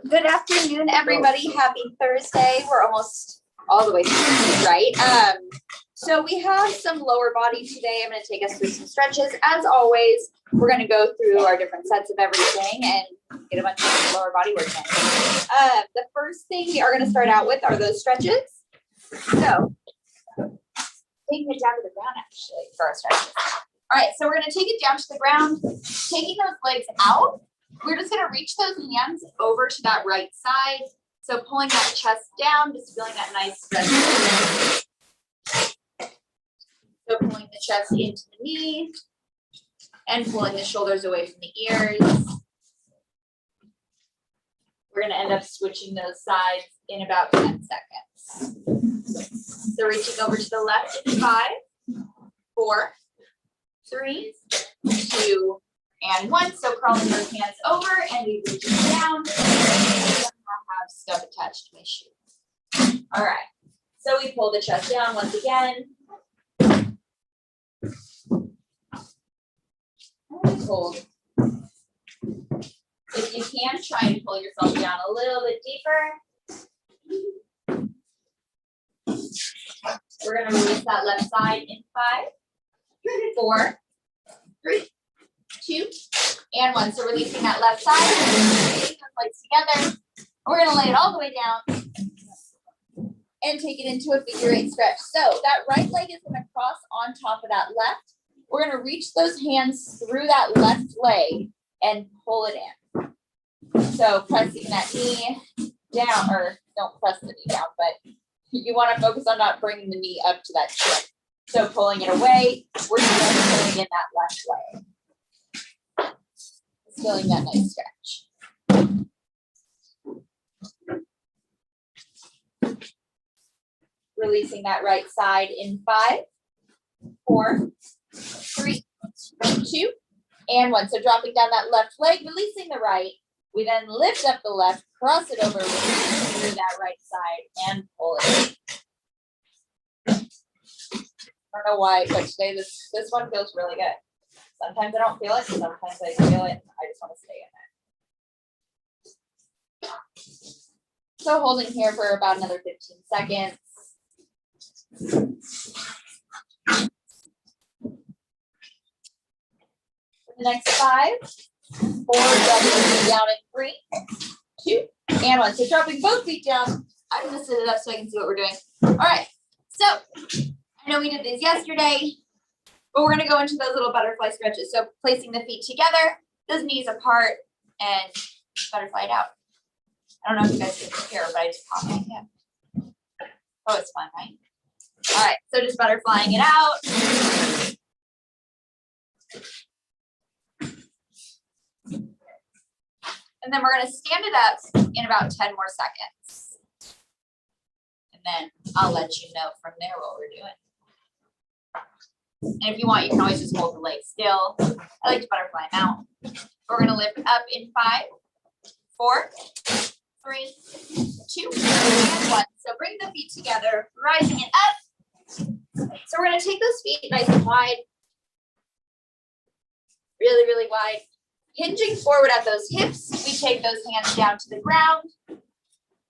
Good afternoon, everybody. Happy Thursday. We're almost all the way through, right? So we have some lower body today. I'm going to take us through some stretches. As always, we're going to go through our different sets of everything and get a bunch of lower body work in. The first thing we are going to start out with are those stretches. So taking it down to the ground, actually, for our stretches. All right, so we're going to take it down to the ground, taking those legs out. We're just going to reach those hands over to that right side. So pulling that chest down, just feeling that nice stretch. So pulling the chest into the knee and pulling the shoulders away from the ears. We're going to end up switching those sides in about 10 seconds. So reaching over to the left in 5, 4, 3, 2, and 1. So crawling those hands over and we reach down. I have stuff attached to my shoe. All right. So we pull the chest down once again. And hold. If you can, try and pull yourself down a little bit deeper. We're going to release that left side in 5, 4, 3, 2, and 1. So releasing that left side, taking those legs together. We're going to lay it all the way down and take it into a figure 8 stretch. So that right leg is going to cross on top of that left. We're going to reach those hands through that left leg and pull it in. So pressing that knee down, or don't press the knee down, but you want to focus on not bringing the knee up to that chin. So pulling it away, we're just pulling in that left leg. Just feeling that nice stretch. Releasing that right side in 5, 4, 3, 2, and 1. So dropping down that left leg, releasing the right. We then lift up the left, cross it over, through that right side, and pull it in. I don't know why, but today this one feels really good. Sometimes I don't feel it, sometimes I feel it. I just want to stay in it. So holding here for about another 15 seconds. For the next 5, 4, dropping down in 3, 2, and 1. So dropping both feet down. I'm going to sit it up so I can see what we're doing. All right. So I know we did this yesterday, but we're going to go into those little butterfly stretches. So placing the feet together, those knees apart, and butterfly it out. I don't know if you guys can hear, but I just popped my hand. Oh, it's fun, right? All right. So just butterflying it out. And then we're going to stand it up in about 10 more seconds. And then I'll let you know from there what we're doing. And if you want, you can always just hold the legs still. I like to butterfly them out. We're going to lift up in 5, 4, 3, 2, and 1. So bring the feet together, rising it up. So we're going to take those feet nice and wide. Really, really wide. Hinging forward at those hips, we take those hands down to the ground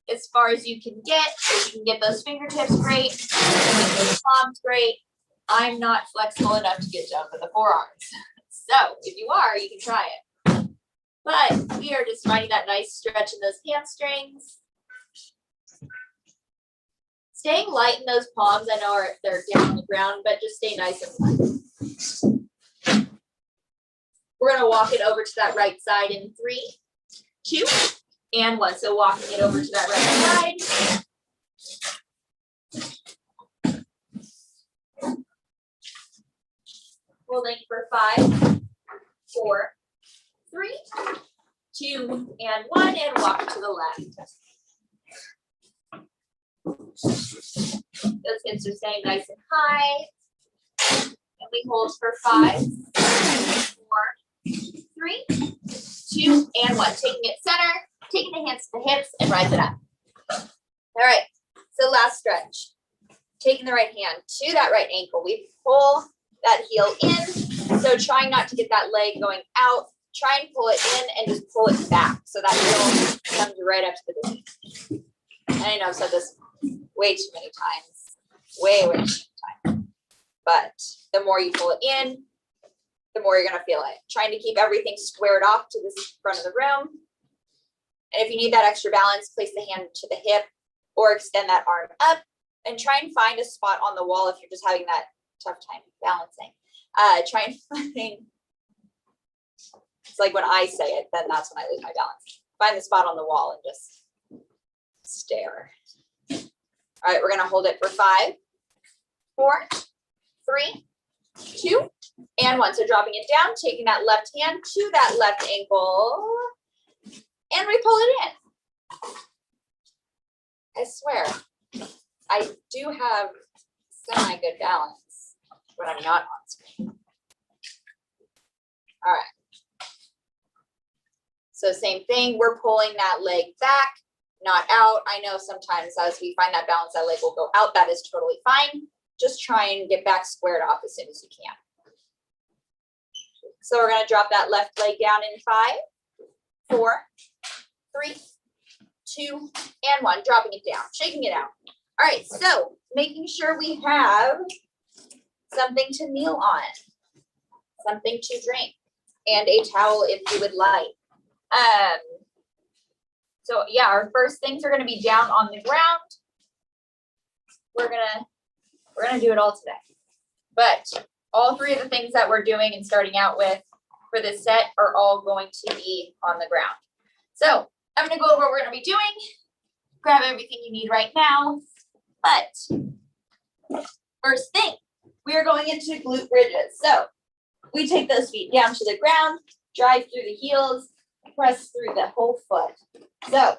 as far as you can get. If you can get those fingertips, great. Get those palms, great. I'm not flexible enough to get down to the forearms. So if you are, you can try it. But we are just finding that nice stretch in those hamstrings. Staying light in those palms. I know they're down on the ground, but just stay nice and light. We're going to walk it over to that right side in 3, 2, and 1. So walking it over to that right side. Holding for 5, 4, 3, 2, and 1, and walk to the left. Those hips are staying nice and high. And we hold for 5, 4, 3, 2, and 1. Taking it center, taking the hands to the hips, and rise it up. All right, so last stretch. Taking the right hand to that right ankle. We pull that heel in. So trying not to get that leg going out try and pull it in and just pull it back so that heel comes right up to the knee. I know I've said this way too many times, way too many times. But the more you pull it in, the more you're gonna feel it. Trying to keep everything squared off to the front of the room. And if you need that extra balance, place the hand to the hip or extend that arm up and try and find a spot on the wall if you're just having that tough time balancing. Try and find, it's like when I say it, then that's when I lose my balance. Find the spot on the wall and just stare. All right, we're gonna hold it for 5, 4, 3, 2, and 1. So dropping it down, taking that left hand to that left ankle, and we pull it in. I swear, I do have semi-good balance when I'm not on screen. All right. So same thing, we're pulling that leg back, not out. I know sometimes as we find that balance, that leg will go out. That is totally fine. Just try and get back squared off as soon as you can. So we're gonna drop that left leg down in 5, 4, 3, 2, and 1, dropping it down, shaking it out. All right, so making sure we have something to kneel on, something to drink, and a towel if you would like. So yeah, our first things are gonna be down on the ground. We're gonna do it all today. But all 3 of the things that we're doing and starting out with for this set are all going to be on the ground. So I'm gonna go over what we're gonna be doing, grab everything you need right now. But first thing, we are going into glute bridges. So we take those feet down to the ground, drive through the heels, press through the whole foot. So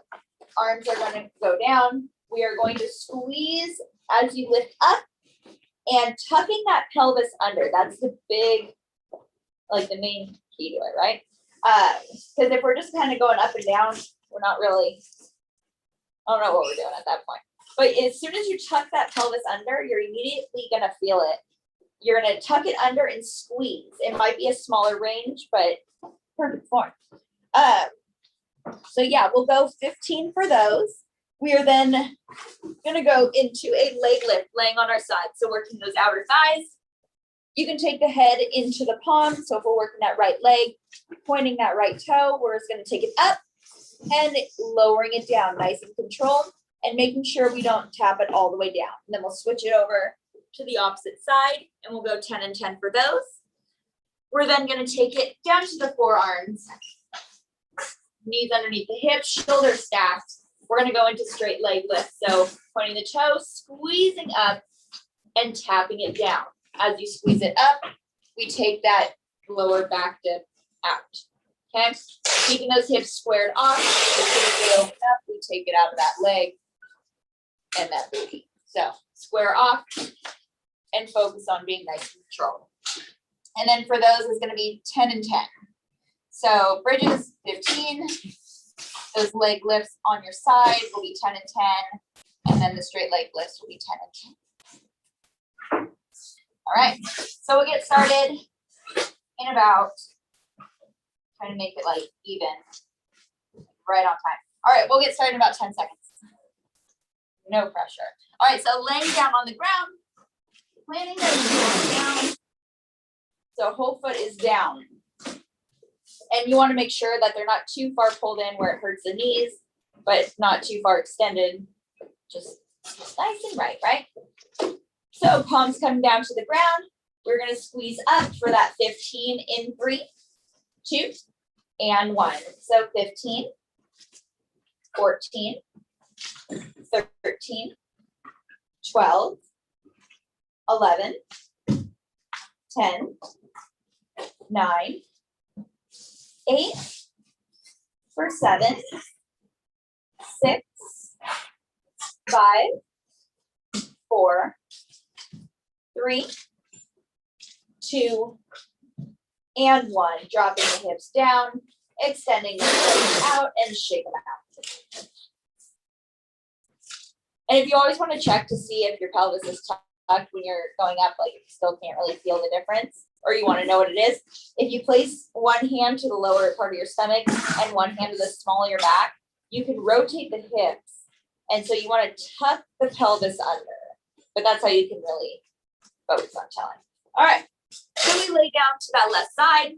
arms are going to go down. We are going to squeeze as you lift up and tucking that pelvis under. That's the big, like the main key to it, right? Because if we're just kind of going up and down, we're not really, I don't know what we're doing at that point. But as soon as you tuck that pelvis under, you're immediately going to feel it. You're going to tuck it under and squeeze. It might be a smaller range, but perfect form. So yeah, we'll go 15 for those. We are then going to go into a leg lift, laying on our side. So working those outer thighs. You can take the head into the palm. So if we're working that right leg, pointing that right toe, we're just going to take it up and lowering it down, nice and controlled, and making sure we don't tap it all the way down. And then we'll switch it over to the opposite side, and we'll go 10 and 10 for those. We're then going to take it down to the forearms, knees underneath the hips, shoulders stacked. We're going to go into straight leg lift. So pointing the toe, squeezing up and tapping it down. As you squeeze it up, we take that lower back dip out. Okay, keeping those hips squared off. As we open up, we take it out of that leg and that booty. So square off and focus on being nice and controlled. And then for those, it's going to be 10 and 10. So bridges, 15. Those leg lifts on your side will be 10 and 10. And then the straight leg lifts will be 10 and 10. All right, so we'll get started in about, trying to make it like even, right on time. All right, we'll get started in about 10 seconds. No pressure. All right, so laying down on the ground, planting those down. So whole foot is down. And you want to make sure that they're not too far pulled in where it hurts the knees, but not too far extended. Just nice and right? So palms coming down to the ground. We're going to squeeze up for that 15 in 3, 2, and 1. So 15, 14, 13, 12, 11, 10, 9, 8, for 7, 6, 5, 4, 3, 2, and 1. Dropping the hips down, extending the legs out, and shake them out. And if you always want to check to see if your pelvis is tucked when you're going up, like if you still can't really feel the difference, or you want to know what it is, if you place one hand to the lower part of your stomach and one hand to the small of your back, you can rotate the hips. And so you want to tuck the pelvis under, but that's how you can really focus on telling. All right, so we lay down to that left side.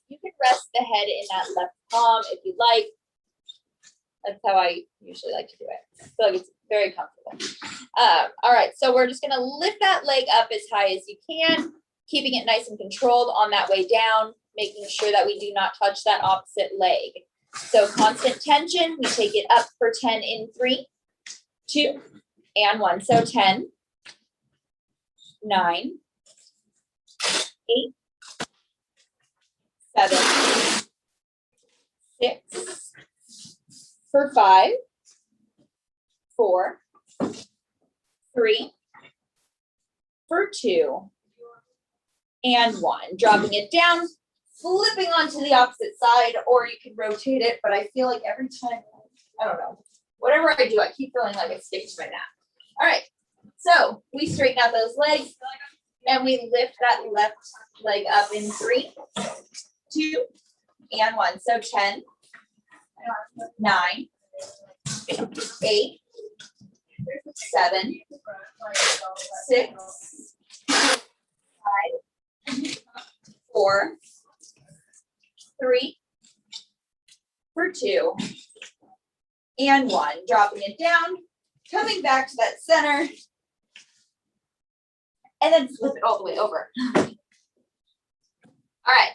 You can rest the head in that left palm if you like. That's how I usually like to do it. I feel like it's very comfortable. All right, so we're just gonna lift that leg up as high as you can, keeping it nice and controlled on that way down, making sure that we do not touch that opposite leg. So constant tension, we take it up for 10 in 3, 2, and 1. So 10, 9, 8, 7, 6, for 5, 4, 3, for 2, and 1. Dropping it down, flipping onto the opposite side, or you can rotate it, but I feel like every time, I don't know, whatever I do, I keep feeling like it sticks to my mat. All right, so we straighten out those legs, and we lift that left leg up in 3, 2, and 1. So 10, 9, 8, 7, 6, 5, 4, 3, for 2, and 1. Dropping it down, coming back to that center, and then flip it all the way over. All right,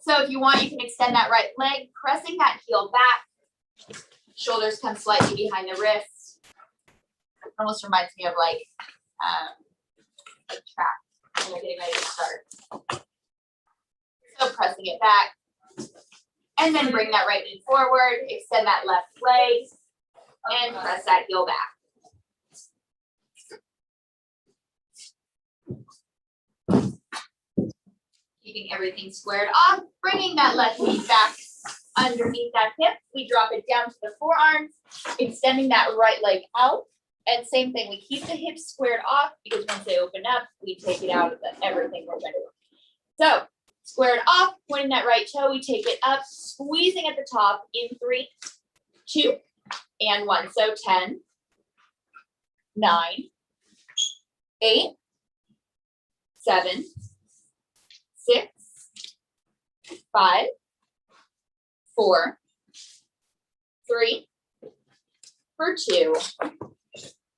so if you want, you can extend that right leg, pressing that heel back. Shoulders come slightly behind the wrists. Almost reminds me of like a track when you're getting ready to start. So pressing it back, and then bring that right knee forward, extend that left leg, and press that heel back. Keeping everything squared off, bringing that left knee back underneath that hip. We drop it down to the forearms, extending that right leg out. And same thing, we keep the hips squared off because once they open up, we take it out of everything we're going to do. So squared off, pointing that right toe, we take it up, squeezing at the top in 3, 2, and 1. So 10, 9, 8, 7, 6, 5, 4, 3, for 2,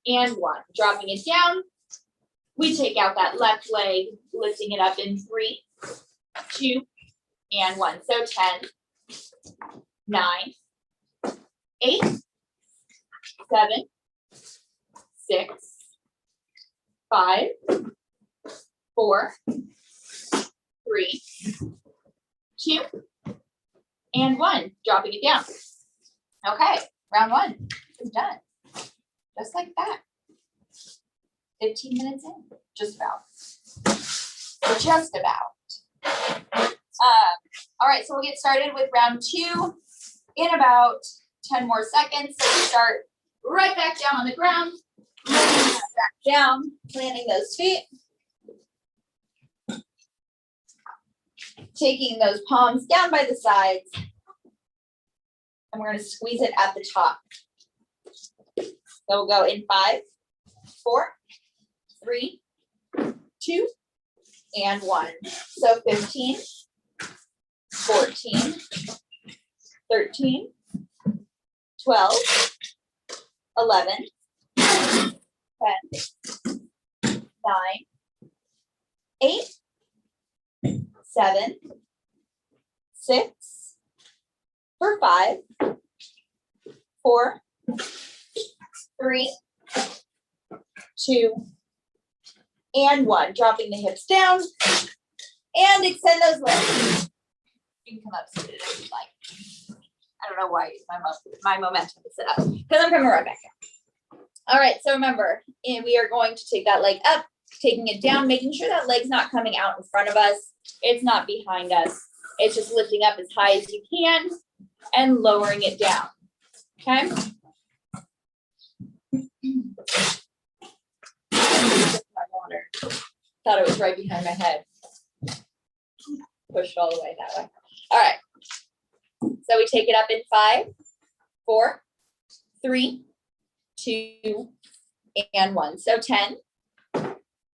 and 1. Dropping it down, we take out that left leg, lifting it up in 3, 2, and 1. So 10, 9, 8, 7, 6, 5, 4, 3, 2, and 1. Dropping it down. Okay, round 1 is done. Just like that. 15 minutes in, just about. Just about. All right, so we'll get started with round 2 in about 10 more seconds. So we start right back down on the ground, back down, planting those feet. Taking those palms down by the sides. And we're going to squeeze it at the top. So we'll go in 5, 4, 3, 2, and 1. So 15, 14, 13, 12, 11, 10, 9, 8, 7, 6, for 5, 4, 3, 2, and 1. Dropping the hips down and extend those legs. You can come up seated if you'd like. I don't know why my momentum is set up because I'm coming right back down. All right, so remember, we are going to take that leg up, taking it down, making sure that leg's not coming out in front of us. It's not behind us. It's just lifting up as high as you can and lowering it down. Okay? My water. Thought it was right behind my head. push it all the way that way. All right. So we take it up in 5, 4, 3, 2, and 1. So 10,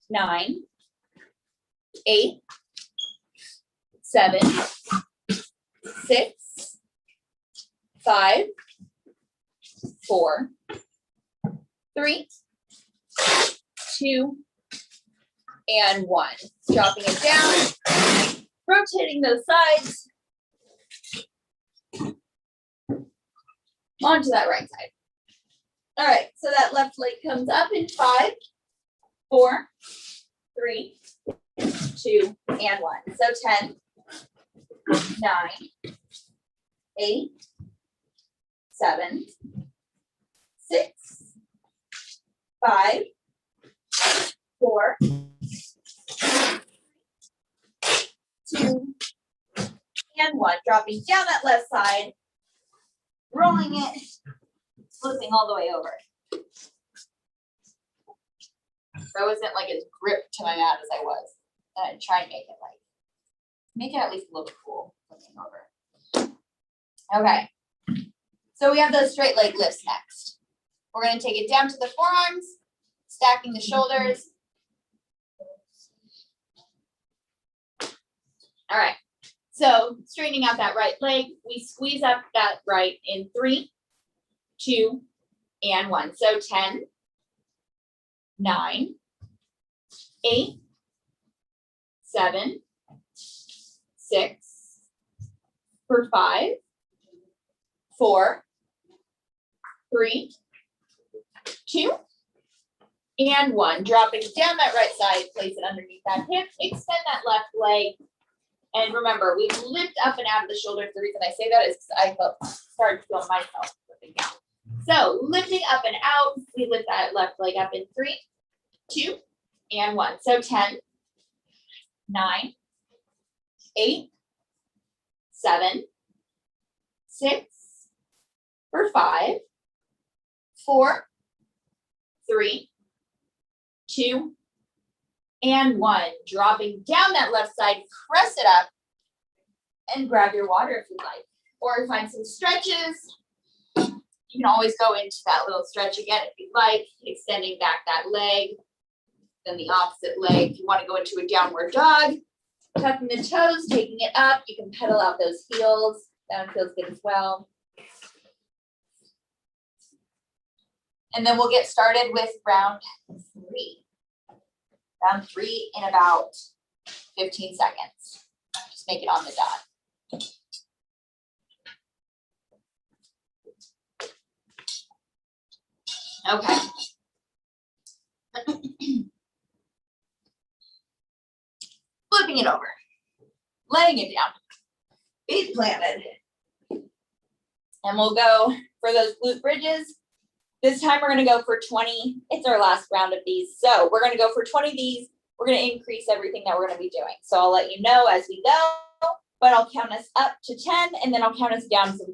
9, 8, 7, 6, 5, 4, 3, 2, and 1. Dropping it down, rotating those sides onto that right side. All right, so that left leg comes up in 5, 4, 3, 2, and 1. So 10, 9, 8, 7, 6, 5, 4, 2, and 1. Dropping down that left side, rolling it, flipping all the way over. So I wasn't like as gripped to my mat as I was. And I'd try and make it at least look cool flipping over. Okay. So we have those straight leg lifts next. We're going to take it down to the forearms, stacking the shoulders. All right. So straightening out that right leg, we squeeze up that right in 3, 2, and 1. So 10, 9, 8, 7, 6, for 5, 4, 3, 2, and 1. Dropping down that right side, place it underneath that hip, extend that left leg. And remember, we lift up and out of the shoulders. The reason I say that is because I started to feel myself lifting down. So lifting up and out, we lift that left leg up in 3, 2, and 1. So 10, 9, 8, 7, 6, for 5, 4, 3, 2, and 1. Dropping down that left side, press it up, and grab your water if you'd like. Or find some stretches. You can always go into that little stretch again if you'd like, extending back that leg, then the opposite leg. If you want to go into a downward dog, tucking the toes, taking it up. You can pedal out those heels. That one feels good as well. And then we'll get started with round 3. Round 3 in about 15 seconds. Just make it on the dot. Okay. Flipping it over. Laying it down. Feet planted. And we'll go for those glute bridges. This time we're going to go for 20. It's our last round of these. So we're going to go for 20 of these. We're going to increase everything that we're going to be doing. So I'll let you know as we go, but I'll count us up to 10 and then I'll count us down from 10.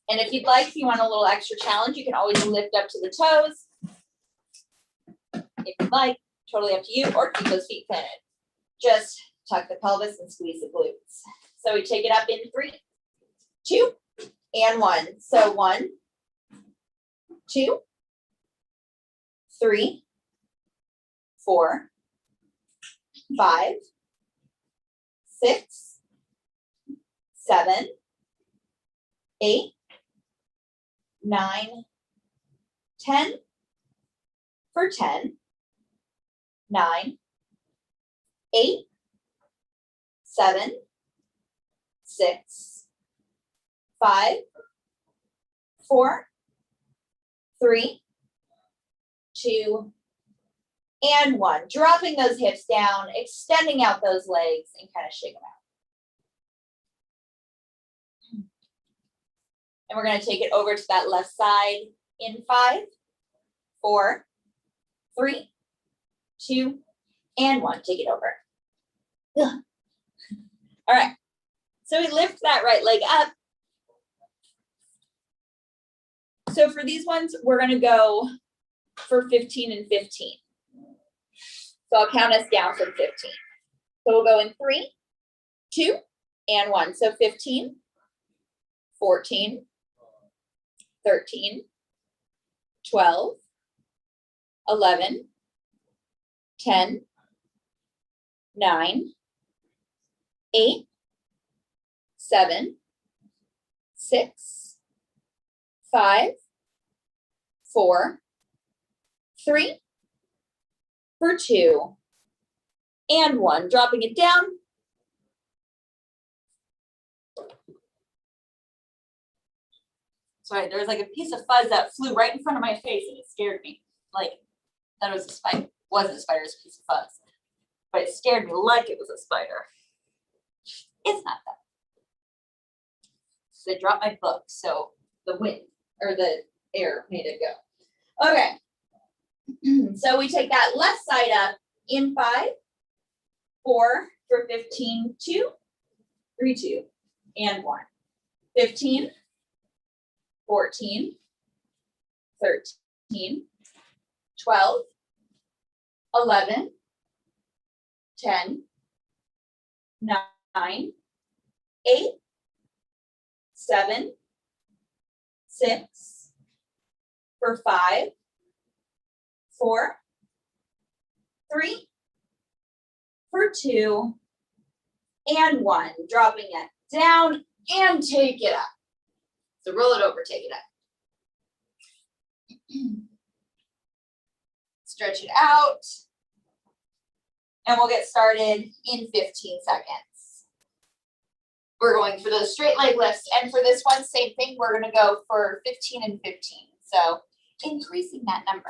And if you'd like, if you want a little extra challenge, you can always lift up to the toes. If you'd like, totally up to you, or keep those feet planted. Just tuck the pelvis and squeeze the glutes. So we take it up in 3, 2, and 1. So 1, 2, 3, 4, 5, 6, 7, 8, 9, 10, for 10, 9, 8, 7, 6, 5, 4, 3, 2, and 1. Dropping those hips down, extending out those legs, and kind of shake them out. And we're going to take it over to that left side in 5, 4, 3, 2, and 1. Take it over. Ugh. All right. So we lift that right leg up. So for these ones, we're going to go for 15 and 15. So I'll count us down from 15. So we'll go in 3, 2, and 1. So 15, 14, 13, 12, 11, 10, 9, 8, 7, 6, 5, 4, 3, for 2, and 1. Dropping it down. Sorry, there was like a piece of fuzz that flew right in front of my face and it scared me. Like, that was a spider. Wasn't a spider, it was a piece of fuzz. But it scared me like it was a spider. It's not that. So I dropped my book, so the wind or the air made it go. Okay. So we take that left side up in 5, 4 for 15, 2, 3, 2, and 1. 15, 14, 13, 12, 11, 10, 9, 8, 7, 6, for 5, 4, 3, for 2, and 1. Dropping it down and take it up. So roll it over, take it up. Stretch it out. And we'll get started in 15 seconds. We're going for those straight leg lifts. And for this one, same thing. We're going to go for 15 and 15. So increasing that number.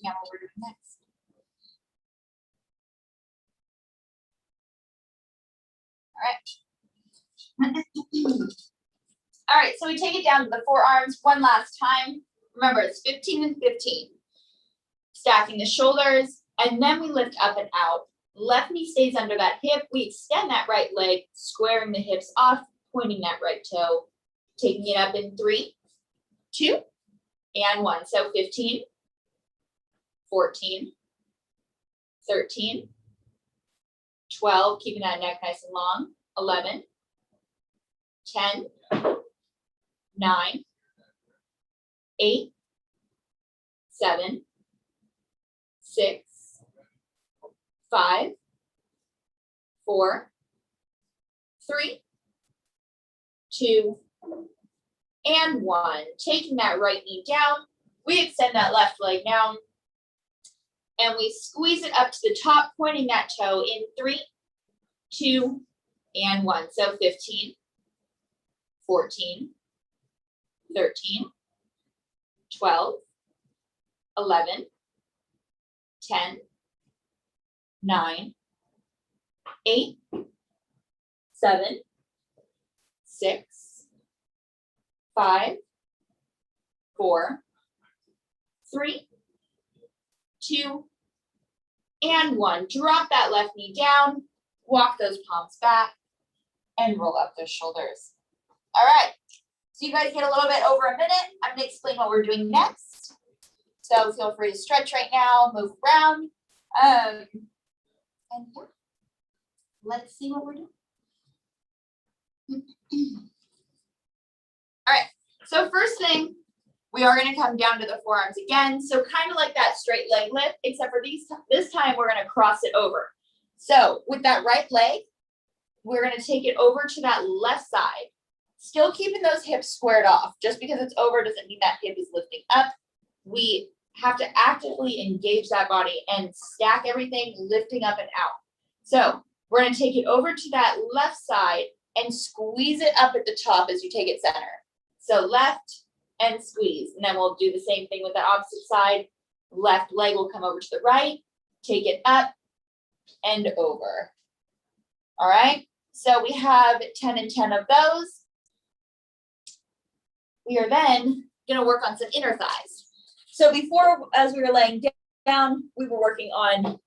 Now what we're doing next. All right. All right, so we take it down to the forearms one last time. Remember, it's 15 and 15. Stacking the shoulders, and then we lift up and out. Left knee stays under that hip. We extend that right leg, squaring the hips off, pointing that right toe. Taking it up in 3, 2, and 1. So 15, 14, 13, 12, keeping that neck nice and long, 11, 10, 9, 8, 7, 6, 5, 4, 3, 2, and 1. Taking that right knee down, we extend that left leg down, and we squeeze it up to the top, pointing that toe in 3, 2, and 1. So 15, 14, 13, 12, 11, 10, 9, 8, 7, 6, 5, 4, 3, 2, and 1. Drop that left knee down, walk those palms back, and roll up those shoulders. All right, so you guys get a little bit over a minute. I'm gonna explain what we're doing next. So feel free to stretch right now, move around. And yeah, let's see what we're doing. All right, so first thing, we are gonna come down to the forearms again. So kind of like that straight leg lift, except for this time we're gonna cross it over. So with that right leg, we're gonna take it over to that left side. Still keeping those hips squared off. Just because it's over doesn't mean that hip is lifting up. We have to actively engage that body and stack everything, lifting up and out. So we're gonna take it over to that left side and squeeze it up at the top as you take it center. So left and squeeze. And then we'll do the same thing with the opposite side. Left leg will come over to the right, take it up and over. All right, so we have 10 and 10 of those. We are then gonna work on some inner thighs. So before, as we were laying down, we were working on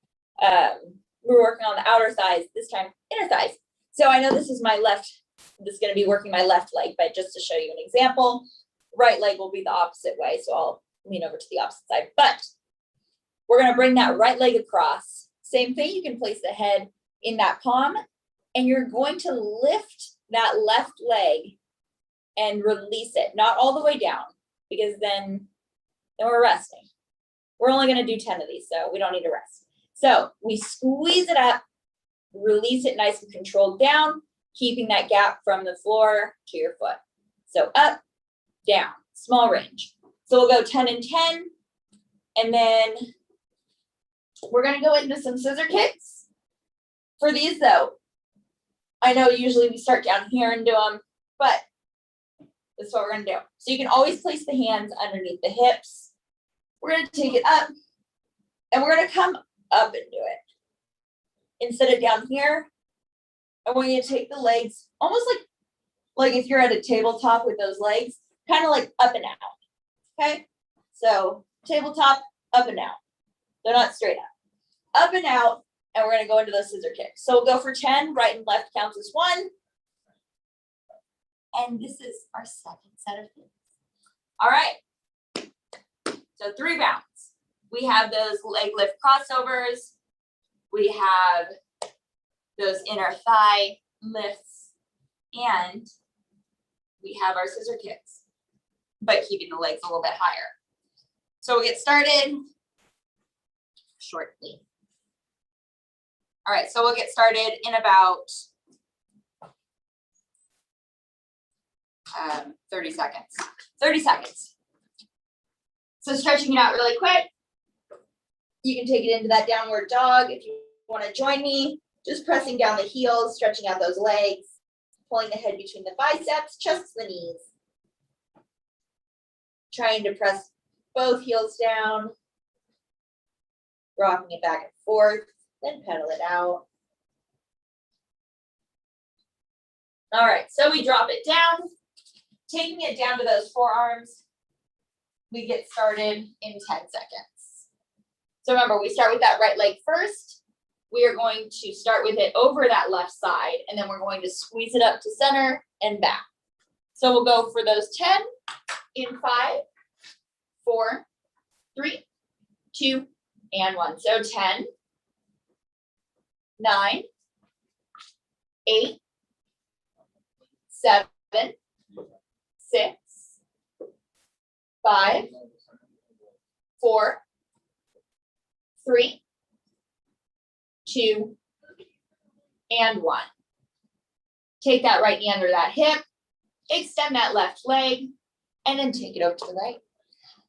the outer thighs, this time inner thighs. So I know this is my left this is going to be working my left leg, but just to show you an example, right leg will be the opposite way. So I'll lean over to the opposite side, but we're going to bring that right leg across. Same thing, you can place the head in that palm, and you're going to lift that left leg and release it, not all the way down, because then we're resting. We're only going to do 10 of these, so we don't need to rest. So we squeeze it up, release it nice and controlled down, keeping that gap from the floor to your foot. So up, down, small range. So we'll go 10 and 10, and then we're going to go into some scissor kicks. For these though, I know usually we start down here and do them, but this is what we're going to do. So you can always place the hands underneath the hips. We're going to take it up, and we're going to come up and do it. Instead of down here, I want you to take the legs almost like if you're at a tabletop with those legs, kind of like up and out. Okay? So tabletop, up and out. They're not straight up. Up and out, and we're going to go into those scissor kicks. So we'll go for 10, right and left counts as 1. And this is our second set of things. All right. So 3 rounds. We have those leg lift crossovers. We have those inner thigh lifts. And we have our scissor kicks, but keeping the legs a little bit higher. So we'll get started shortly. All right, so we'll get started in about 30 seconds. 30 seconds. So stretching it out really quick. You can take it into that downward dog if you want to join me. Just pressing down the heels, stretching out those legs, pulling the head between the biceps, chest to the knees. Trying to press both heels down, rocking it back and forth, then pedal it out. All right, so we drop it down, taking it down to those forearms. We get started in 10 seconds. So remember, we start with that right leg first. We are going to start with it over that left side, and then we're going to squeeze it up to center and back. So we'll go for those 10 in 5, 4, 3, 2, and 1. So 10, 9, 8, 7, 6, 5, 4, 3, 2, and 1. Take that right knee under that hip, extend that left leg, and then take it over to the right.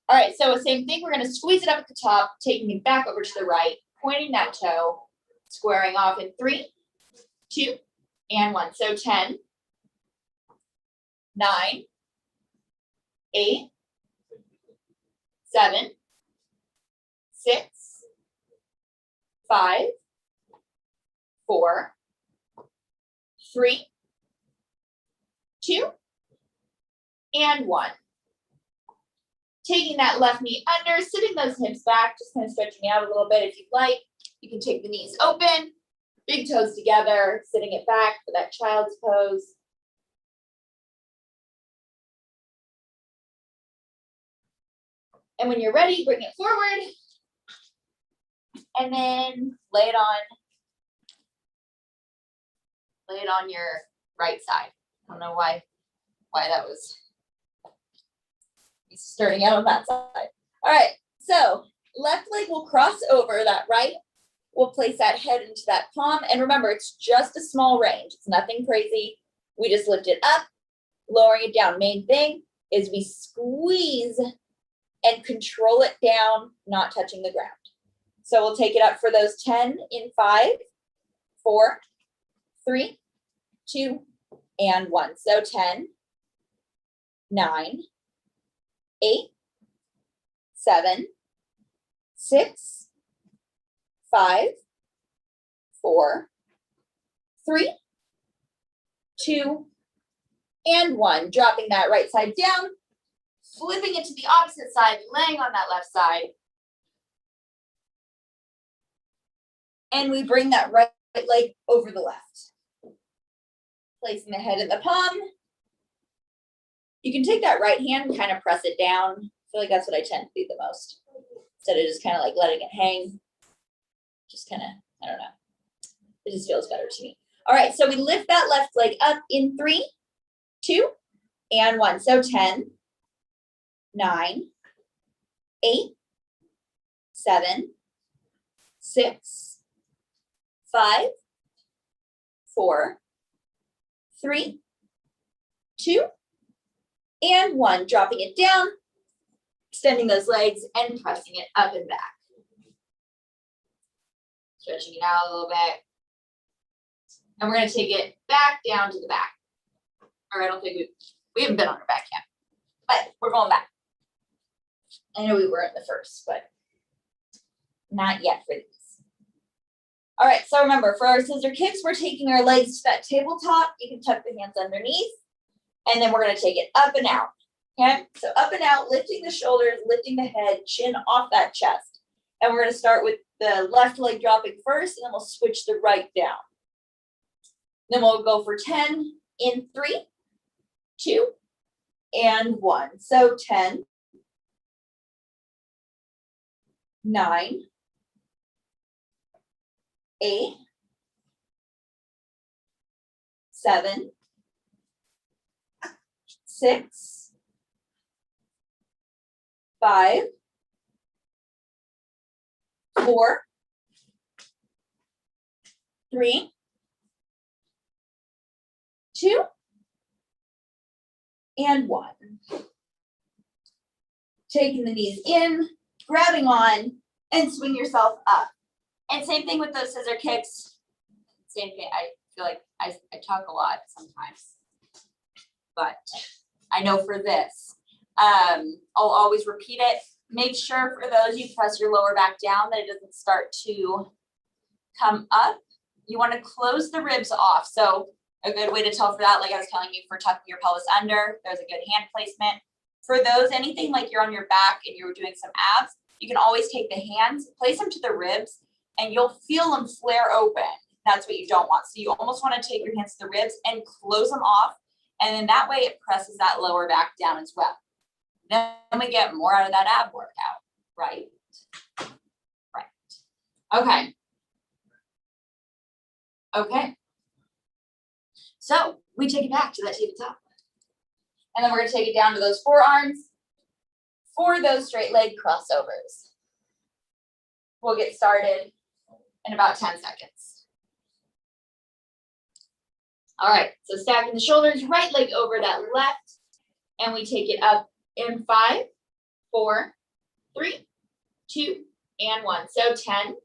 All right, so same thing, we're going to squeeze it up at the top, taking it back over to the right, pointing that toe, squaring off in 3, 2, and 1. So 10, 9, 8, 7, 6, 5, 4, 3, 2, and 1. Taking that left knee under, sitting those hips back, just kind of stretching out a little bit if you'd like. You can take the knees open, big toes together, sitting it back for that child's pose. And when you're ready, bring it forward. And then lay it on your right side. I don't know why that was starting out on that side. All right, so left leg will cross over that right. We'll place that head into that palm. And remember, it's just a small range. It's nothing crazy. We just lift it up, lowering it down. Main thing is we squeeze and control it down, not touching the ground. So we'll take it up for those 10 in 5, 4, 3, 2, and 1. So 10, 9, 8, 7, 6, 5, 4, 3, 2, and 1. Dropping that right side down, flipping it to the opposite side, laying on that left side. And we bring that right leg over the left. placing the head in the palm. You can take that right hand and kind of press it down. I feel like that's what I tend to do the most. Instead of just kind of like letting it hang. Just kind of, I don't know. It just feels better to me. All right, so we lift that left leg up in 3, 2, and 1. So 10, 9, 8, 7, 6, 5, 4, 3, 2, and 1. Dropping it down, extending those legs, and pressing it up and back. Stretching it out a little bit. And we're going to take it back down to the back. Or I don't think we haven't been on our back yet, but we're going back. I know we were in the first, but not yet for these. All right, so remember, for our scissor kicks, we're taking our legs to that tabletop. You can tuck the hands underneath, and then we're going to take it up and out. Okay, so up and out, lifting the shoulders, lifting the head, chin off that chest. And we're going to start with the left leg dropping first, and then we'll switch the right down. Then we'll go for 10 in 3, 2, and 1. So 10, 9, 8, 7, 6, 5, 4, 3, 2, and 1. Taking the knees in, grabbing on, and swing yourself up. And same thing with those scissor kicks. Same thing. I feel like I talk a lot sometimes, but I know for this, I'll always repeat it. Make sure for those you press your lower back down that it doesn't start to come up. You want to close the ribs off. So a good way to tell for that, like I was telling you, for tucking your pelvis under, there's a good hand placement. For those, anything like you're on your back and you're doing some abs, you can always take the hands, place them to the ribs, and you'll feel them flare open. That's what you don't want. So you almost want to take your hands to the ribs and close them off. And then that way it presses that lower back down as well. Then we get more out of that ab workout, right? Right. Okay. Okay. So we take it back to that tabletop. And then we're going to take it down to those forearms for those straight leg crossovers. We'll get started in about 10 seconds. All right, so stacking the shoulders, right leg over that left, and we take it up in 5, 4, 3, 2, and 1. So 10,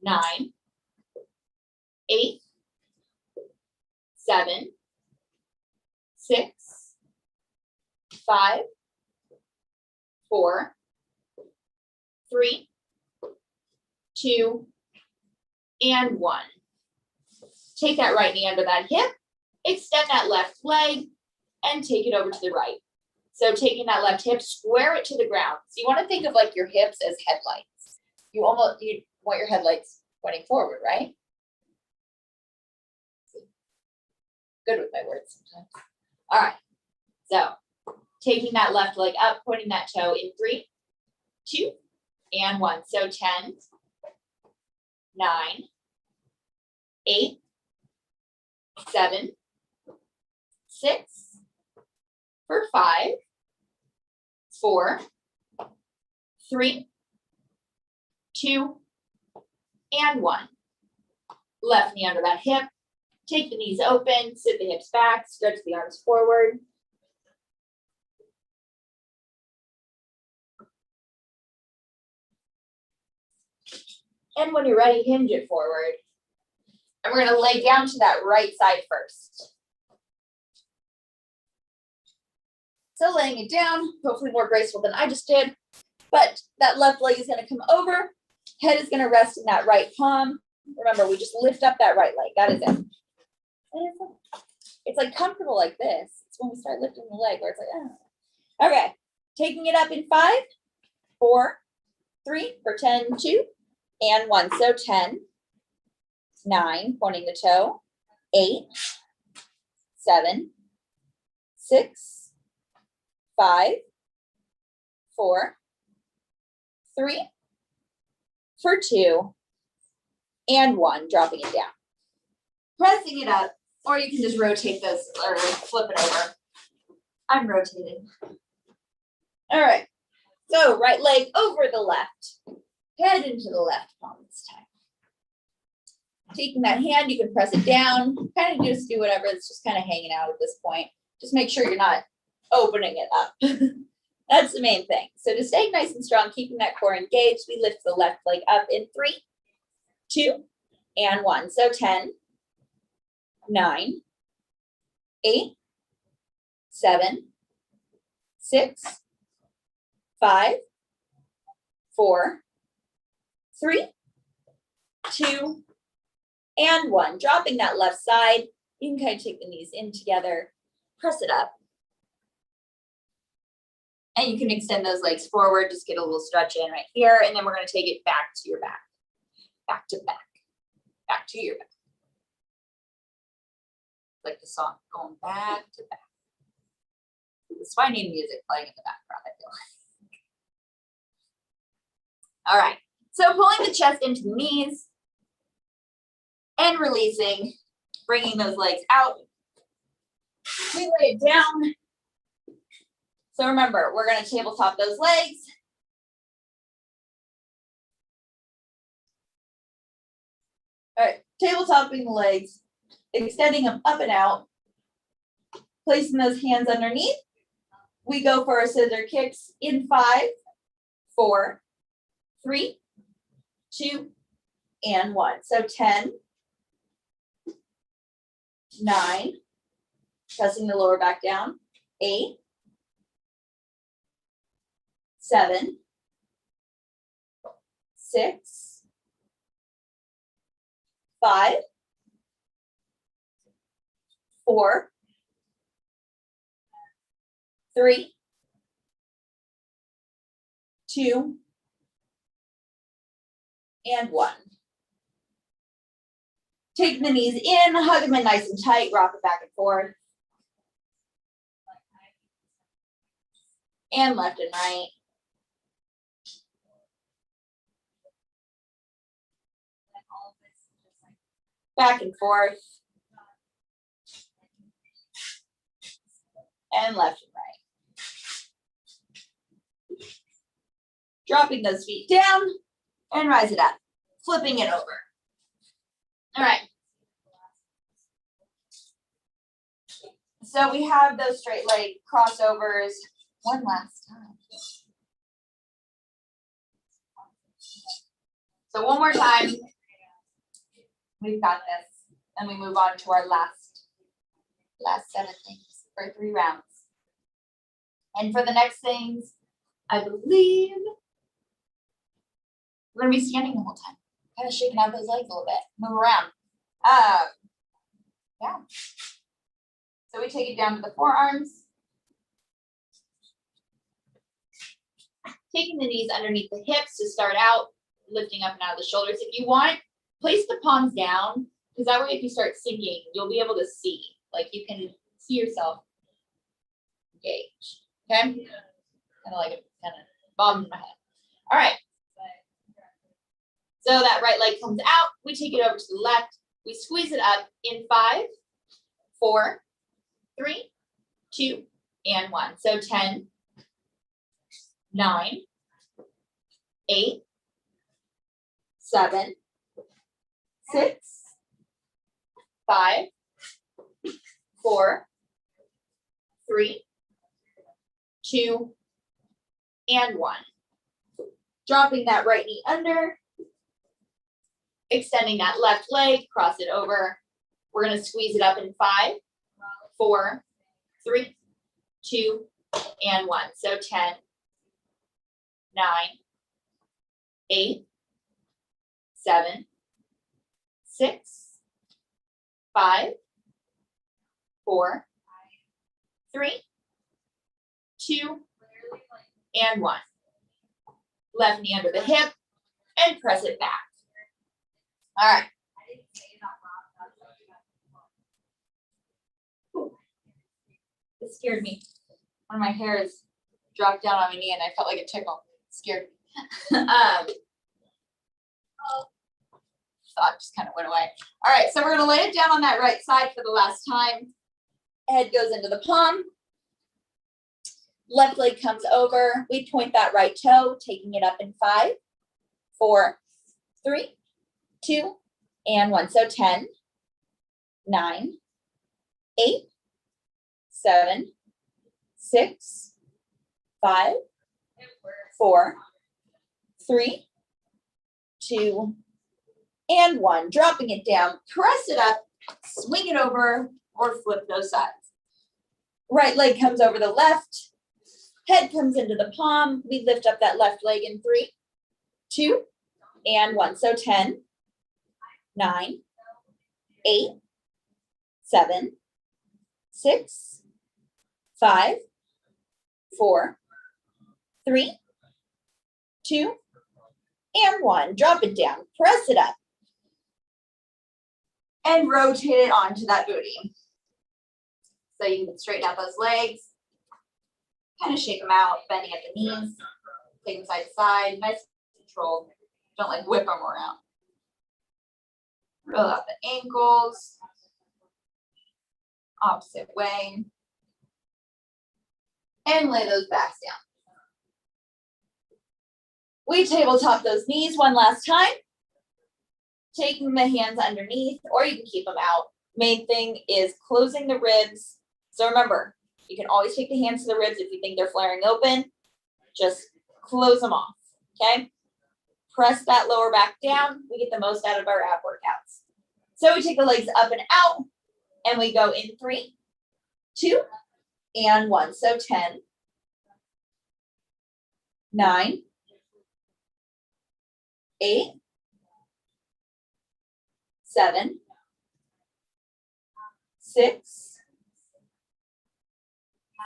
9, 8, 7, 6, 5, 4, 3, 2, and 1. Take that right knee under that hip, extend that left leg, and take it over to the right. So taking that left hip, square it to the ground. So you want to think of like your hips as headlights. You want your headlights pointing forward, right? Good with my words sometimes. All right. So taking that left leg up, pointing that toe in 3, 2, and 1. So 10, 9, 8, 7, 6, for 5, 4, 3, 2, and 1. Left knee under that hip. Take the knees open, sit the hips back, stretch the arms forward. And when you're ready, hinge it forward. And we're going to lay down to that right side first. So laying it down, hopefully more graceful than I just did. But that left leg is going to come over. Head is going to rest in that right palm. Remember, we just lift up that right leg. That is it. It's like comfortable like this. It's when we start lifting the leg where it's like, oh. Okay. Taking it up in 5, 4, 3, for 10, 2, and 1. So 10, 9, pointing the toe, 8, 7, 6, 5, 4, 3, for 2, and 1, dropping it down. Pressing it up, or you can just rotate this or flip it over. I'm rotating. All right, so right leg over the left, head into the left palm this time. Taking that hand, you can press it down, kind of just do whatever, it's just kind of hanging out at this point. Just make sure you're not opening it up. That's the main thing. So to stay nice and strong, keeping that core engaged, we lift the left leg up in 3, 2, and 1. So 10, 9, 8, 7, 6, 5, 4, 3, 2, and 1. Dropping that left side. You can kind of take the knees in together, press it up. And you can extend those legs forward, just get a little stretch in right here, and then we're going to take it back to your back. Back to back. Back to your back. Like the song, going back to back. That's why I need music playing in the background, I feel like. All right, so pulling the chest into the knees and releasing, bringing those legs out. We lay it down. So remember, we're going to tabletop those legs. All right, tabletopping the legs, extending them up and out, placing those hands underneath. We go for our scissor kicks in 5, 4, 3, 2, and 1. So 10, 9, pressing the lower back down, 8, 7, 6, 5, 4, 3, 2, and 1. Take the knees in, hug them in nice and tight, rock it back and forth. And left and right. Back and forth. And left and right. Dropping those feet down and rise it up. Flipping it over. All right. So we have those straight leg crossovers one last time. So one more time. We've got this. And we move on to our last set of things for 3 rounds. And for the next things, I believe we're going to be standing the whole time. Kind of shaking out those legs a little bit. Move around. Yeah. So we take it down to the forearms. Taking the knees underneath the hips to start out, lifting up and out of the shoulders. If you want, place the palms down, because that way if you start sinking, you'll be able to see. Like you can see yourself engaged. Okay? Kind of like it kind of bobbing in my head. All right. So that right leg comes out. We take it over to the left. We squeeze it up in 5, 4, 3, 2, and 1. So 10, 9, 8, 7, 6, 5, 4, 3, 2, and 1. Dropping that right knee under. Extending that left leg, cross it over. We're going to squeeze it up in 5, 4, 3, 2, and 1. So 10, 9, 8, 7, 6, 5, 4, 3, 2, and 1. Left knee under the hip and press it back. All right. It scared me. One of my hairs dropped down on my knee and I felt like a tickle. It scared me. Thought just kind of went away. All right, so we're gonna lay it down on that right side for the last time. Head goes into the palm. Left leg comes over. We point that right toe, taking it up in 5, 4, 3, 2, and 1. So 10, 9, 8, 7, 6, 5, 4, 3, 2, and 1. Dropping it down, press it up, swing it over, or flip those sides. Right leg comes over the left. Head comes into the palm. We lift up that left leg in 3, 2, and 1. So 10, 9, 8, 7, 6, 5, 4, 3, 2, and 1. Drop it down. Press it up. And rotate it onto that booty. So you can straighten out those legs. Kind of shake them out, bending at the knees, taking side to side, nice control. Don't like whip them around. Roll out the ankles, opposite way, and lay those backs down. We tabletop those knees one last time, taking the hands underneath, or you can keep them out. Main thing is closing the ribs. So remember, you can always take the hands to the ribs if you think they're flaring open. Just close them off, okay? Press that lower back down. We get the most out of our ab workouts. So we take the legs up and out, and we go in 3, 2, and 1. So 10, 9, 8, 7, 6,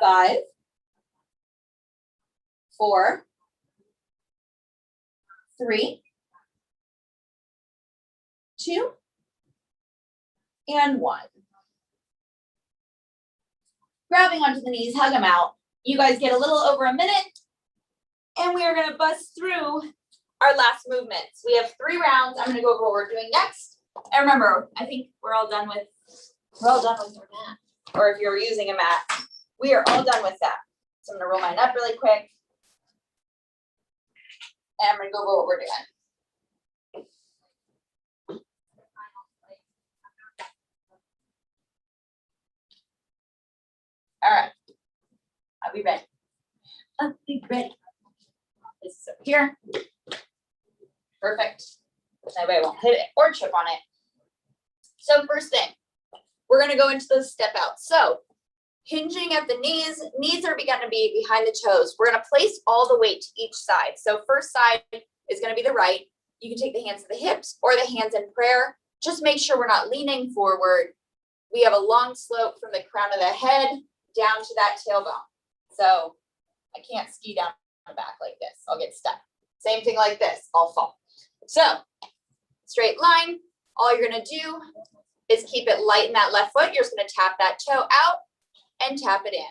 5, 4, 3, 2, and 1. Grabbing onto the knees, hug them out. You guys get a little over a minute, and we are going to bust through our last movements. We have 3 rounds. I'm going to go over what we're doing next. And remember, I think we're all done with our mat. Or if you're using a mat, we are all done with that. So I'm going to roll mine up really quick. And I'm going to go over what we're doing. All right. I'll be ready. This is over here. Perfect. That way I won't hit it or trip on it. So first thing, we're going to go into those step outs. So hinging at the knees are going to be behind the toes. We're going to place all the weight to each side. So first side is going to be the right. You can take the hands to the hips or the hands in prayer. Just make sure we're not leaning forward. We have a long slope from the crown of the head down to that tailbone. So I can't ski down the back like this. I'll get stuck. Same thing like this. I'll fall. So straight line. All you're going to do is keep it light in that left foot. You're just going to tap that toe out and tap it in,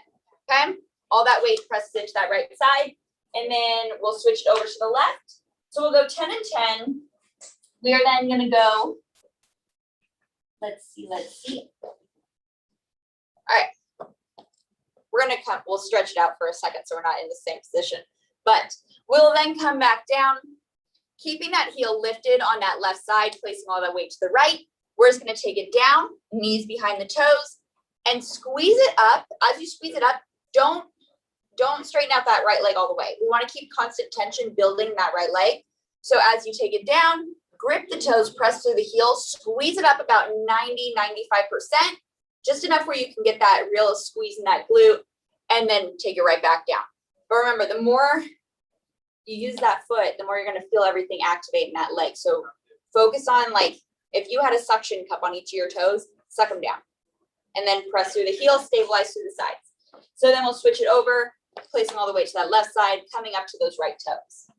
okay? All that weight presses into that right side, and then we'll switch it over to the left. So we'll go 10 and 10. We are then gonna go, let's see. All right, we'll stretch it out for a second so we're not in the same position, but we'll then come back down, keeping that heel lifted on that left side, placing all that weight to the right. We're just gonna take it down, knees behind the toes, and squeeze it up. As you squeeze it up, don't straighten out that right leg all the way. We want to keep constant tension building that right leg. So as you take it down, grip the toes, press through the heels, squeeze it up about 90–95%, just enough where you can get that real squeeze in that glute, and then take it right back down. But remember, the more you use that foot, the more you're going to feel everything activate in that leg. So focus on, like, if you had a suction cup on each of your toes, suck them down. And then press through the heels, stabilize through the sides. So then we'll switch it over, placing all the way to that left side, coming up to those right toes.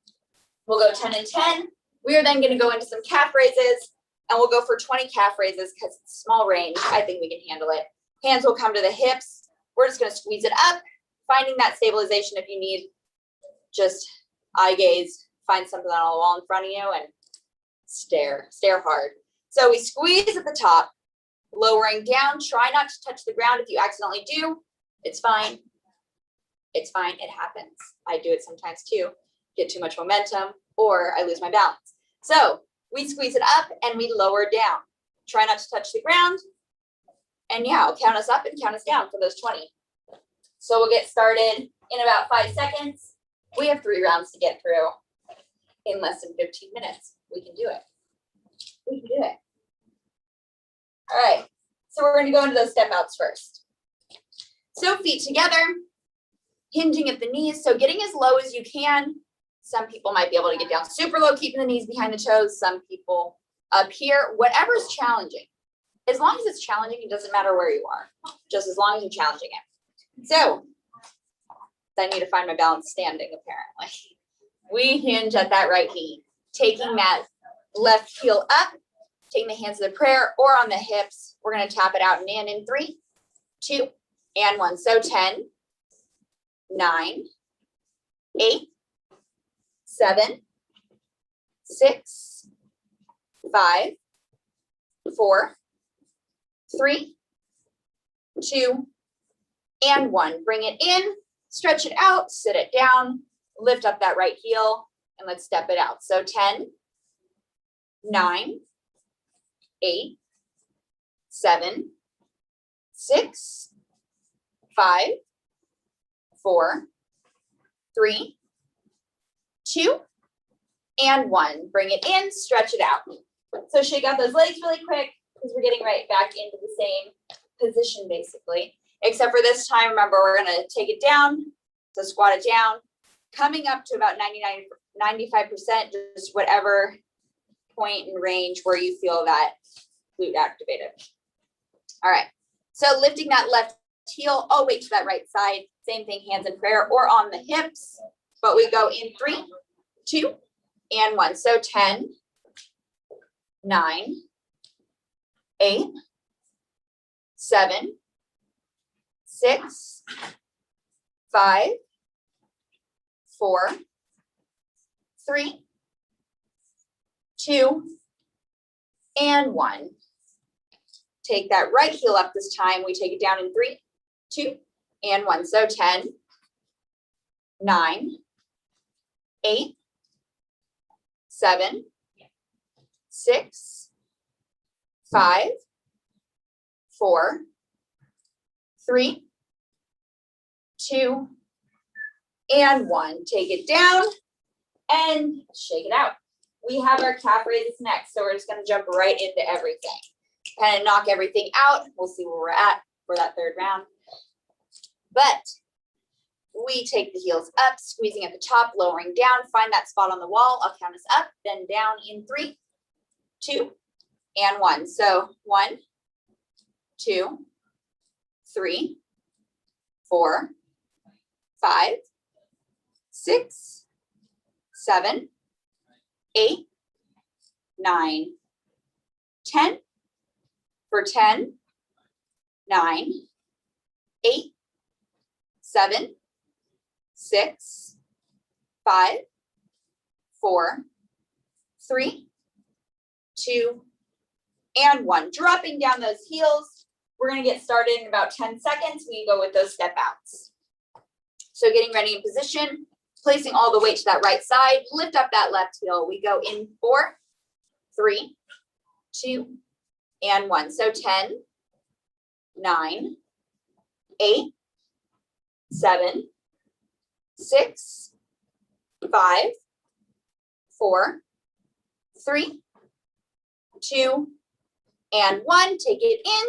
We'll go 10 and 10. We are then going to go into some calf raises, and we'll go for 20 calf raises because it's small range. I think we can handle it. Hands will come to the hips. We're just going to squeeze it up, finding that stabilization. If you need just eye gaze, find something on the wall in front of you and stare hard. So we squeeze at the top, lowering down. Try not to touch the ground. If you accidentally do, it's fine. It's fine. It happens. I do it sometimes too. Get too much momentum or I lose my balance. So we squeeze it up and we lower down. Try not to touch the ground. And yeah, I'll count us up and count us down for those 20. So we'll get started in about 5 seconds. We have 3 rounds to get through in less than 15 minutes. We can do it. We can do it. All right. So we're going to go into those step outs first. So feet together, hinging at the knees. So getting as low as you can. Some people might be able to get down super low, keeping the knees behind the toes. Some people up here, whatever's challenging. As long as it's challenging, it doesn't matter where you are, just as long as you're challenging it. So I need to find my balance standing, apparently. We hinge at that right knee, taking that left heel up, taking the hands of the prayer or on the hips. We're going to tap it out and in 3, 2, and 1. So 10, 9, 8, 7, 6, 5, 4, 3, 2, and 1. Bring it in, stretch it out, sit it down, lift up that right heel, and let's step it out. So 10, 9, 8, 7, 6, 5, 4, 3, 2, and 1. Bring it in, stretch it out. So shake out those legs really quick because we're getting right back into the same position basically. Except for this time, remember, we're going to take it down, so squat it down, coming up to about 95%, just whatever point and range where you feel that glute activated. All right, so lifting that left heel, oh, wait to that right side. Same thing, hands in prayer or on the hips, but we go in 3, 2, and 1. So 10, 9, 8, 7, 6, 5, 4, 3, 2, and 1. Take that right heel up this time. We take it down in 3, 2, and 1. So 10, 9, 8, 7, 6, 5, 4, 3, 2, and 1. Take it down and shake it out. We have our calf raises next, so we're just going to jump right into everything. Kind of knock everything out. We'll see where we're at for that 3rd round. But we take the heels up, squeezing at the top, lowering down. Find that spot on the wall. I'll count us up, then down in 3, 2, and 1. So 1, 2, 3, 4, 5, 6, 7, 8, 9, 10. For 10, 9, 8, 7, 6, 5, 4, 3, 2, and 1. Dropping down those heels. We're going to get started in about 10 seconds. We go with those step outs. So getting ready in position, placing all the weight to that right side. Lift up that left heel. We go in 4, 3, 2, and 1. So 10, 9, 8, 7, 6, 5, 4, 3, 2, and 1. Take it in,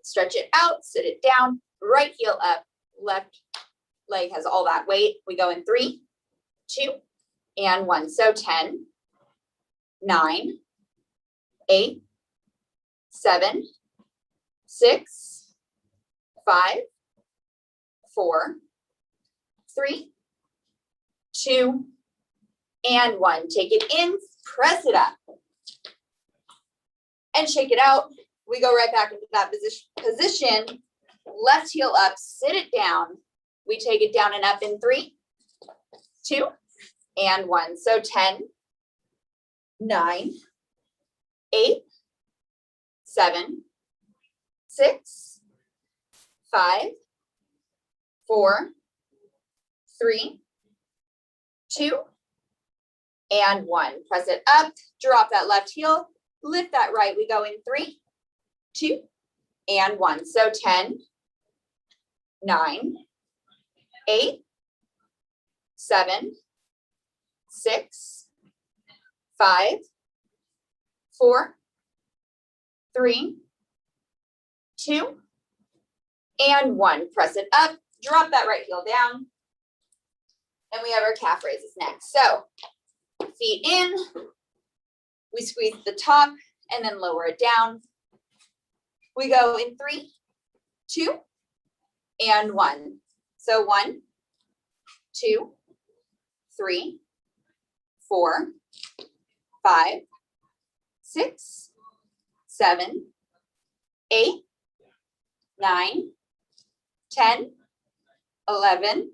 stretch it out, sit it down, right heel up, left leg has all that weight. We go in 3, 2, and 1. So 10, 9, 8, 7, 6, 5, 4, 3, 2, and 1. Take it in, press it up, and shake it out. We go right back into that position left heel up, sit it down. We take it down and up in 3, 2, and 1. So 10, 9, 8, 7, 6, 5, 4, 3, 2, and 1. Press it up, drop that left heel, lift that right. We go in 3, 2, and 1. So 10, 9, 8, 7, 6, 5, 4, 3, 2, and 1. Press it up, drop that right heel down. And we have our calf raises next. So feet in, we squeeze the top and then lower it down. We go in 3, 2, and 1. So 1, 2, 3, 4, 5, 6, 7, 8, 9, 10, 11,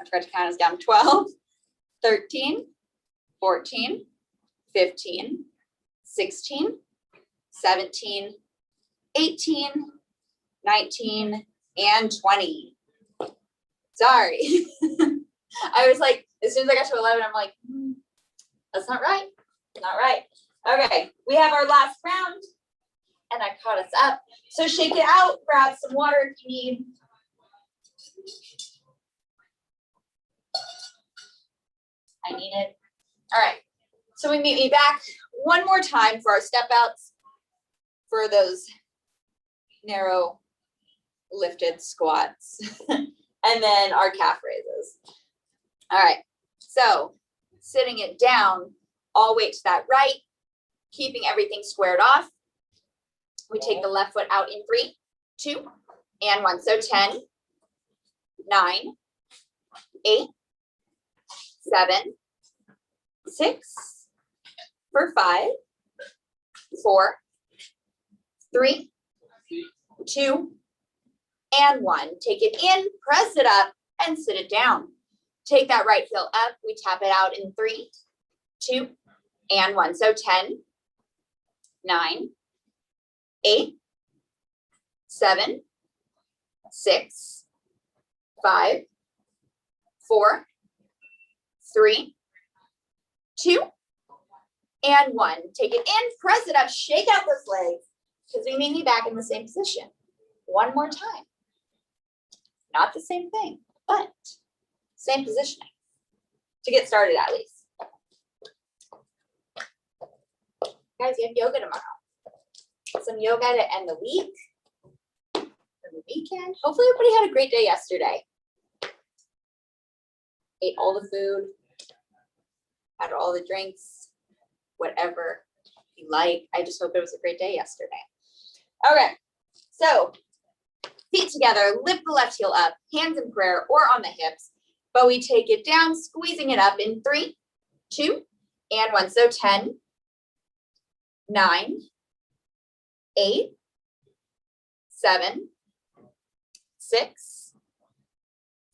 I forgot to count us down, 12, 13, 14, 15, 16, 17, 18, 19, and 20. Sorry. I was like, as soon as I got to 11, I'm like, that's not right. Not right. Okay, we have our last round, and I caught us up. So shake it out, grab some water if you need. I need it. All right, so we meet me back one more time for our step outs for those narrow lifted squats and then our calf raises. All right, so sitting it down, all weight to that right, keeping everything squared off. We take the left foot out in 3, 2, and 1. So 10, 9, 8, 7, 6, for 5, 4, 3, 2, and 1. Take it in, press it up, and sit it down. Take that right heel up. We tap it out in 3, 2, and 1. So 10, 9, 8, 7, 6, 5, 4, 3, 2, and 1. Take it in, press it up, shake out those legs, because we meet me back in the same position. One more time. Not the same thing, but same positioning. To get started at least. Guys, you have yoga tomorrow. Some yoga to end the week. For the weekend. Hopefully everybody had a great day yesterday. Ate all the food. Had all the drinks. Whatever you like. I just hope it was a great day yesterday. Okay, so feet together, lift the left heel up, hands in prayer or on the hips, but we take it down, squeezing it up in 3, 2, and 1. So 10, 9, 8, 7, 6,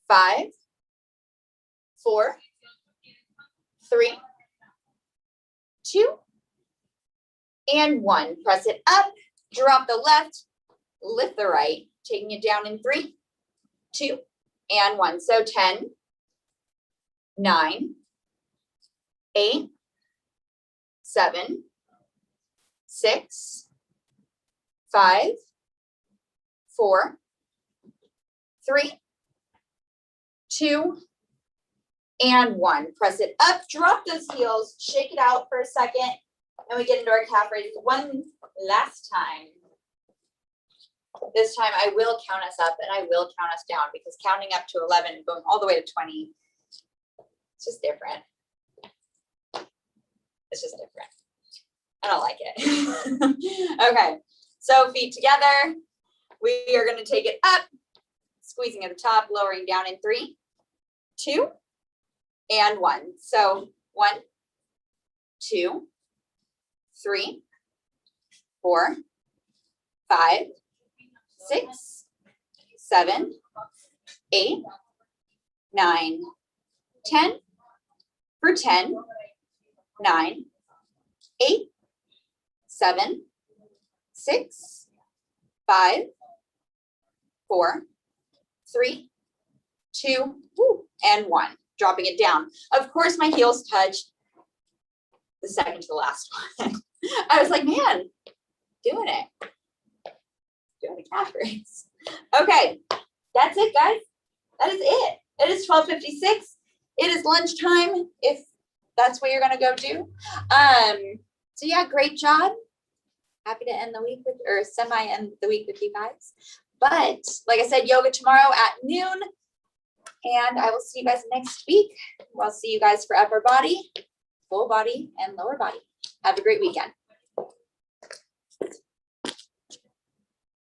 5, 4, 3, 2, and 1. Press it up, drop the left, lift the right, taking it down in 3, 2, and 1. So 10, 9, 8, 7, 6, 5, 4, 3, 2, and 1. Press it up, drop those heels, shake it out for a second, and we get into our calf raises one last time. This time I will count us up and I will count us down, because counting up to 11 and going all the way to 20, it's just different. It's just different. I don't like it. Okay, so feet together. We are going to take it up, squeezing at the top, lowering down in 3, 2, and 1. So 1, 2, 3, 4, 5, 6, 7, 8, 9, 10. For 10, 9, 8, 7, 6, 5, 4, 3, 2, and 1. Dropping it down. Of course, my heels touch the second to the last one. I was like, man, doing it. Doing the calf raise. Okay, that's it, guys. That is it. It is 12:56. It is lunchtime if that's what you're going to go do. So yeah, great job. Happy to end the week with, or semi-end the week with you guys. But like I said, yoga tomorrow at noon. And I will see you guys next week. I'll see you guys for upper body, full body, and lower body. Have a great weekend.